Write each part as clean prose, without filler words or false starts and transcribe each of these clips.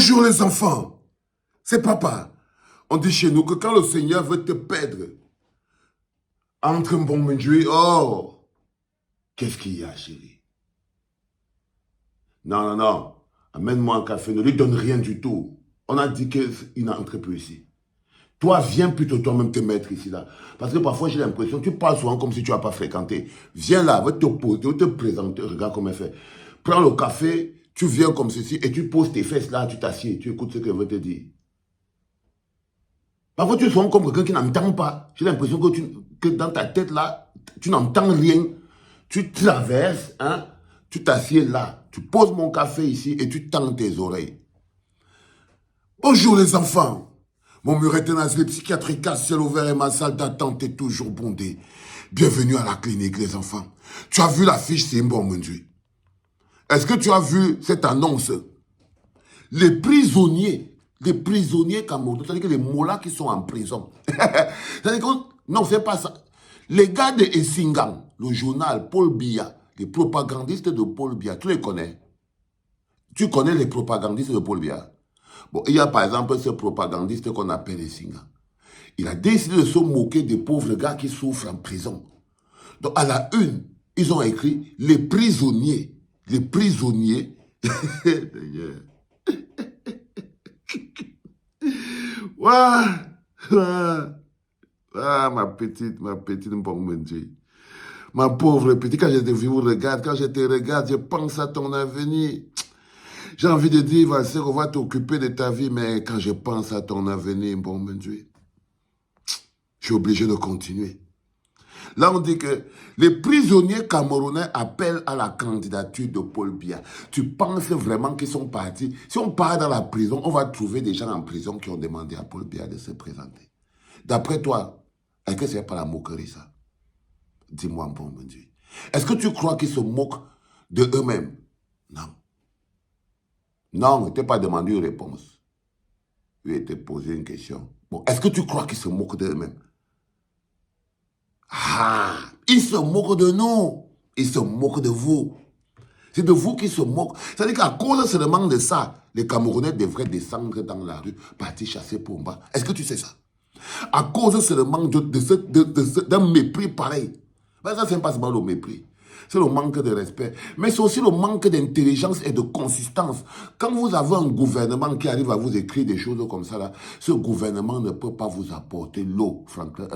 Bonjour les enfants, c'est papa. On dit chez nous que quand le Seigneur veut te perdre, entre un bon mendier, oh, qu'est-ce qu'il y a, chérie? Non, non, non, amène-moi un café, ne lui donne rien du tout. On a dit qu'il n'entre plus ici. Toi, viens plutôt toi-même te mettre ici, là. Parce que parfois, j'ai l'impression, tu parles souvent comme si tu n'as pas fréquenté. Viens là, va te poser, va te présenter, regarde comment elle fait. Prends le café, tu viens comme ceci, et tu poses tes fesses là, tu t'assieds, tu écoutes ce qu'elle veut te dire. Parfois, tu sens comme quelqu'un qui n'entend pas. J'ai l'impression que dans ta tête là, tu n'entends rien. Tu traverses, hein, tu t'assieds là, tu poses mon café ici et tu tends tes oreilles. Bonjour les enfants. Mon muret est asile psychiatrique à ciel ouvert et ma salle d'attente est toujours bondée. Bienvenue à la clinique, les enfants. Tu as vu l'affiche, c'est un bon mendier. Est-ce que tu as vu cette annonce? Les prisonniers camerounais, c'est-à-dire que les mollahs qui sont en prison. C'est-à-dire que, non, c'est pas ça. Les gars de Essingam, le journal Paul Biya, les propagandistes de Paul Biya, tu les connais? Tu connais les propagandistes de Paul Biya? Bon, il y a par exemple ce propagandiste qu'on appelle Essingam. Il a décidé de se moquer des pauvres gars qui souffrent en prison. Donc, à la une, ils ont écrit les prisonniers. Les prisonniers. Ouah, ah, ma petite Mbongbendji. Ma pauvre petite, quand je te regarde, je pense à ton avenir. J'ai envie de dire, on va t'occuper de ta vie, mais quand je pense à ton avenir, Mbongbendji, je suis obligé de continuer. Là, on dit que les prisonniers camerounais appellent à la candidature de Paul Biya. Tu penses vraiment qu'ils sont partis? Si on part dans la prison, on va trouver des gens en prison qui ont demandé à Paul Biya de se présenter. D'après toi, est-ce que ce n'est pas la moquerie, ça? Dis-moi, bon Dieu. Est-ce que tu crois qu'ils se moquent de eux-mêmes? Non. Non, il ne t'a pas demandé une réponse. Il t'a posé une question. Bon, est-ce que tu crois qu'ils se moquent d'eux-mêmes? Ah, ils se moquent de nous. Ils se moquent de vous. C'est de vous qu'ils se moquent. C'est-à-dire qu'à cause seulement de ça, les Camerounais devraient descendre dans la rue, partir chasser Pomba. Est-ce que tu sais ça? À cause seulement d'un mépris pareil. Ben ça, c'est pas seulement le mépris. C'est le manque de respect. Mais c'est aussi le manque d'intelligence et de consistance. Quand vous avez un gouvernement qui arrive à vous écrire des choses comme ça, là, ce gouvernement ne peut pas vous apporter l'eau, Franklin.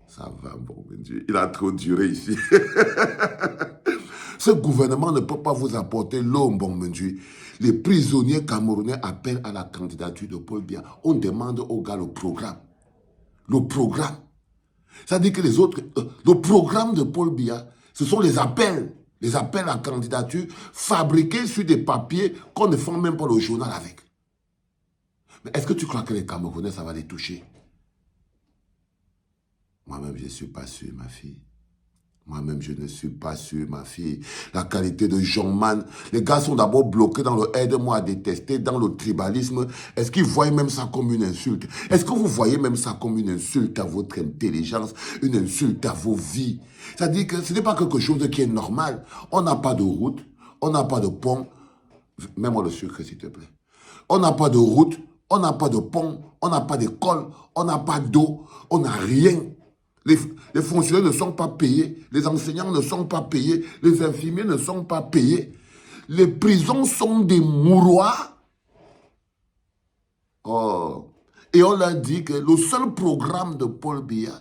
Ça va, bon Dieu. Il a trop duré ici. Ce gouvernement ne peut pas vous apporter l'eau, bon Dieu. Les prisonniers camerounais appellent à la candidature de Paul Biya. On demande aux gars le programme. Le programme. Ça dit que les autres... le programme de Paul Biya, ce sont les appels. Les appels à candidature fabriqués sur des papiers qu'on ne fait même pas le journal avec. Mais est-ce que tu crois que les Camerounais, ça va les toucher? Moi-même, je ne suis pas sûr, ma fille. Moi-même, je ne suis pas sûr, ma fille. La qualité de Jean Man. Les gars sont d'abord bloqués dans le « aide-moi à détester », dans le tribalisme. Est-ce qu'ils voient même ça comme une insulte? Est-ce que vous voyez même ça comme une insulte à votre intelligence, une insulte à vos vies? C'est-à-dire que ce n'est pas quelque chose qui est normal. On n'a pas de route, on n'a pas de pont. Mets-moi le sucre, s'il te plaît. On n'a pas de route, on n'a pas de pont, on n'a pas d'école, on n'a pas d'eau, on n'a rien. Les fonctionnaires ne sont pas payés, les enseignants ne sont pas payés, les infirmiers ne sont pas payés. Les prisons sont des mouroirs. Oh. Et on a dit que le seul programme de Paul Biya,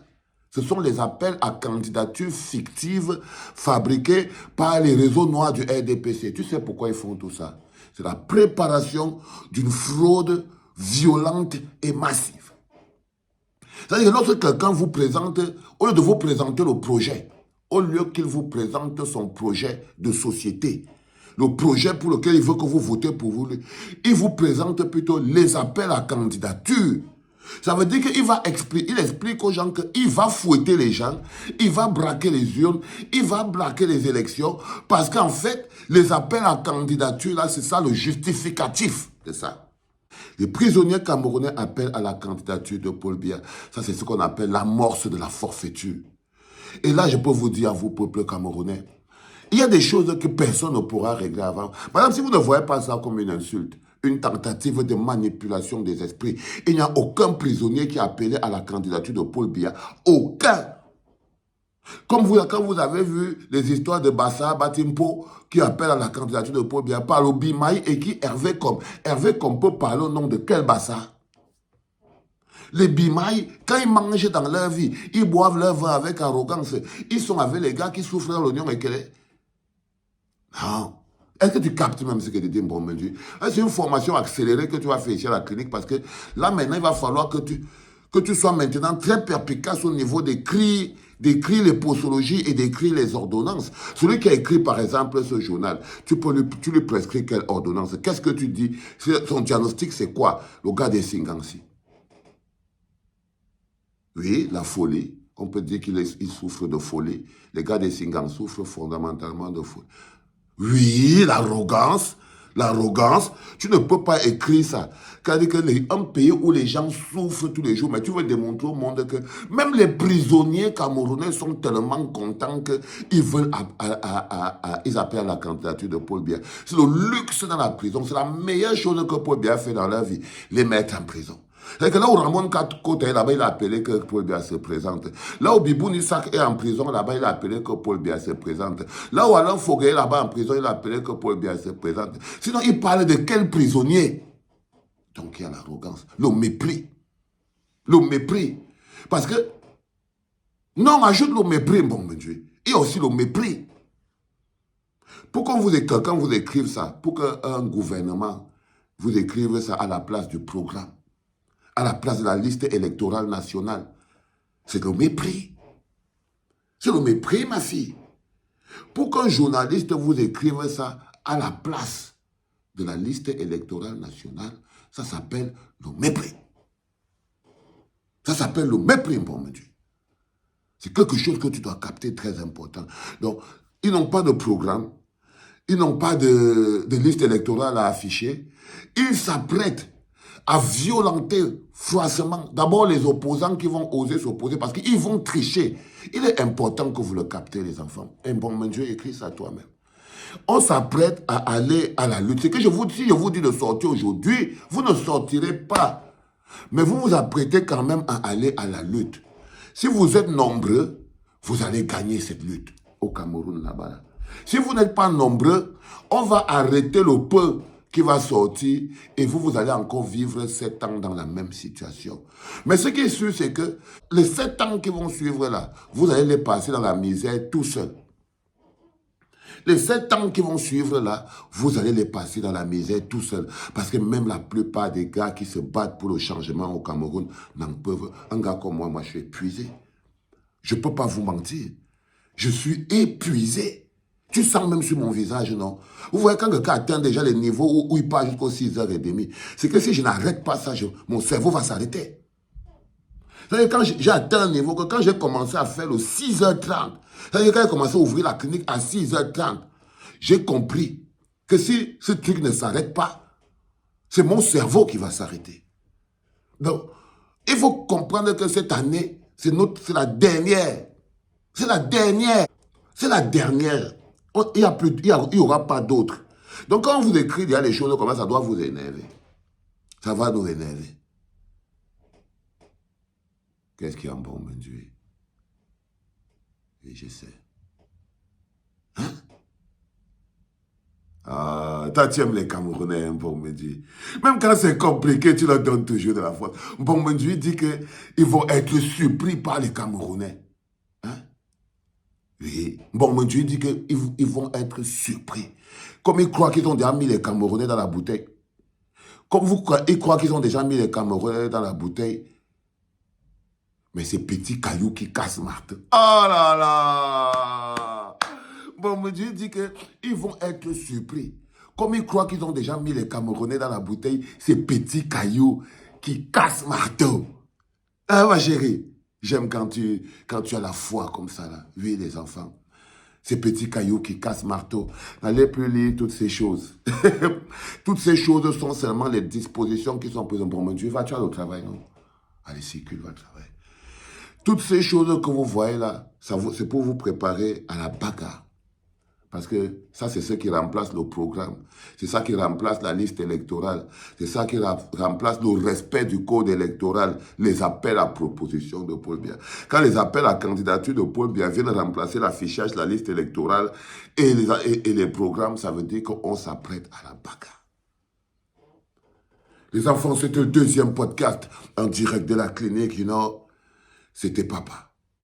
ce sont les appels à candidature fictives fabriqués par les réseaux noirs du RDPC. Tu sais pourquoi ils font tout ça? C'est la préparation d'une fraude violente et massive. C'est-à-dire que lorsque quelqu'un vous présente, au lieu de vous présenter le projet, au lieu qu'il vous présente son projet de société, le projet pour lequel il veut que vous votez pour vous, il vous présente plutôt les appels à candidature. Ça veut dire qu'il explique aux gens qu'il va fouetter les gens, il va braquer les urnes, il va braquer les élections, parce qu'en fait, les appels à candidature, là, c'est ça le justificatif de ça. Les prisonniers camerounais appellent à la candidature de Paul Biya. Ça, c'est ce qu'on appelle l'amorce de la forfaiture. Et là, je peux vous dire à vous, peuple camerounais, il y a des choses que personne ne pourra régler avant. Par exemple, si vous ne voyez pas ça comme une insulte, une tentative de manipulation des esprits. Il n'y a aucun prisonnier qui a appelé à la candidature de Paul Biya. Aucun. Comme quand vous avez vu les histoires de Bassa Batimpo qui appellent à la candidature de Paul Biya par le Bimaï et qui Hervé Kom. Hervé Kom peut parler au nom de quel Bassa? Les Bimaï, quand ils mangent dans leur vie, ils boivent leur vin avec arrogance. Ils sont avec les gars qui souffrent dans l'oignon et qu'elle est. Non. Est-ce que tu captes même ce que tu dis, bon Dieu? C'est une formation accélérée que tu vas faire ici à la clinique parce que là maintenant, il va falloir que tu sois maintenant très perspicace au niveau d'écrire les posologies et d'écrire les ordonnances. Celui qui a écrit par exemple ce journal, tu lui prescris quelle ordonnance? Qu'est-ce que tu dis? Son diagnostic c'est quoi? Le gars des Singansi. Oui, la folie. On peut dire qu'il souffre de folie. Les gars des Singans souffrent fondamentalement de folie. Oui, l'arrogance. L'arrogance. Tu ne peux pas écrire ça. C'est-à-dire qu'un pays où les gens souffrent tous les jours, mais tu veux démontrer au monde que même les prisonniers camerounais sont tellement contents qu'ils veulent ils appellent à la candidature de Paul Biya. C'est le luxe dans la prison. C'est la meilleure chose que Paul Biya fait dans leur vie. Les mettre en prison. C'est que là où Ramon Kote est là-bas, il a appelé que Paul Biya se présente. Là où Bibou Nissak est en prison, là-bas, il a appelé que Paul Biya se présente. Là où Alain Foguet est là-bas en prison, il a appelé que Paul Biya se présente. Sinon, il parle de quel prisonnier? Donc, il y a l'arrogance, le mépris. Le mépris. Parce que, non, on ajoute le mépris, bon Dieu. Il y a aussi le mépris. Pourquoi quand vous écrivez ça, pour qu'un gouvernement vous écrive ça à la place du programme, à la place de la liste électorale nationale. C'est le mépris. C'est le mépris, ma fille. Pour qu'un journaliste vous écrive ça à la place de la liste électorale nationale, ça s'appelle le mépris. Ça s'appelle le mépris, bon Dieu. C'est quelque chose que tu dois capter très important. Donc, ils n'ont pas de programme, ils n'ont pas de liste électorale à afficher. Ils s'apprêtent à violenter froidement d'abord les opposants qui vont oser s'opposer parce qu'ils vont tricher. Il est important que vous le captez, les enfants. Un bon Dieu écrit ça toi-même. On s'apprête à aller à la lutte. C'est que si je vous dis de sortir aujourd'hui, vous ne sortirez pas. Mais vous vous apprêtez quand même à aller à la lutte. Si vous êtes nombreux, vous allez gagner cette lutte au Cameroun là-bas. Si vous n'êtes pas nombreux, on va arrêter le peu qui va sortir et vous allez encore vivre 7 ans dans la même situation. Mais ce qui est sûr, c'est que les 7 ans qui vont suivre là, vous allez les passer dans la misère tout seul. Les 7 ans qui vont suivre là, vous allez les passer dans la misère tout seul. Parce que même la plupart des gars qui se battent pour le changement au Cameroun n'en peuvent. Un gars comme moi je suis épuisé. Je ne peux pas vous mentir. Je suis épuisé. Tu sens même sur mon visage, non? Vous voyez, quand quelqu'un atteint déjà les niveaux où il part jusqu'aux 6h30, c'est que si je n'arrête pas ça, mon cerveau va s'arrêter. C'est-à-dire quand j'ai atteint un niveau, que quand j'ai commencé à faire le 6h30, c'est-à-dire quand j'ai commencé à ouvrir la clinique à 6h30, j'ai compris que si ce truc ne s'arrête pas, c'est mon cerveau qui va s'arrêter. Donc, il faut comprendre que cette année, c'est la dernière. C'est la dernière. C'est la dernière. Il n'y aura pas d'autre. Donc quand on vous écrit, il y a des choses comme ça doit vous énerver. Ça va nous énerver. Qu'est-ce qui est en bon, mon Dieu? Et je sais. Hein? Ah, toi, tu aimes les Camerounais, hein, bon, mon Dieu. Même quand c'est compliqué, tu leur donnes toujours de la force. Bon, mon Dieu dit qu'ils vont être surpris par les Camerounais. Hein? Oui. Bon, mon Dieu dit qu'ils vont être surpris. Comme ils croient qu'ils ont déjà mis les Camerounais dans la bouteille. Comme ils croient qu'ils ont déjà mis les Camerounais dans la bouteille. Mais ces petits cailloux qui cassent Marthe. Oh là là! Bon, mon Dieu dit qu'ils vont être surpris. Comme ils croient qu'ils ont déjà mis les Camerounais dans la bouteille, ces petits cailloux qui cassent marteau. Ah, ma chérie, j'aime quand tu as la foi comme ça, là. Oui, les enfants. Ces petits cailloux qui cassent marteau. N'allez plus lire toutes ces choses. Toutes ces choses sont seulement les dispositions qui sont présentes. Bon, mon Dieu, va-tu au travail, non? Allez, circule, va au travail. Toutes ces choses que vous voyez là, c'est pour vous préparer à la bagarre. Parce que ça, c'est ce qui remplace le programme. C'est ça qui remplace la liste électorale. C'est ça qui remplace le respect du code électoral, les appels à proposition de Paul Biya. Quand les appels à candidature de Paul Biya viennent remplacer l'affichage, la liste électorale et les programmes, ça veut dire qu'on s'apprête à la bagarre. Les enfants, c'était le deuxième podcast en direct de la clinique, C'était papa.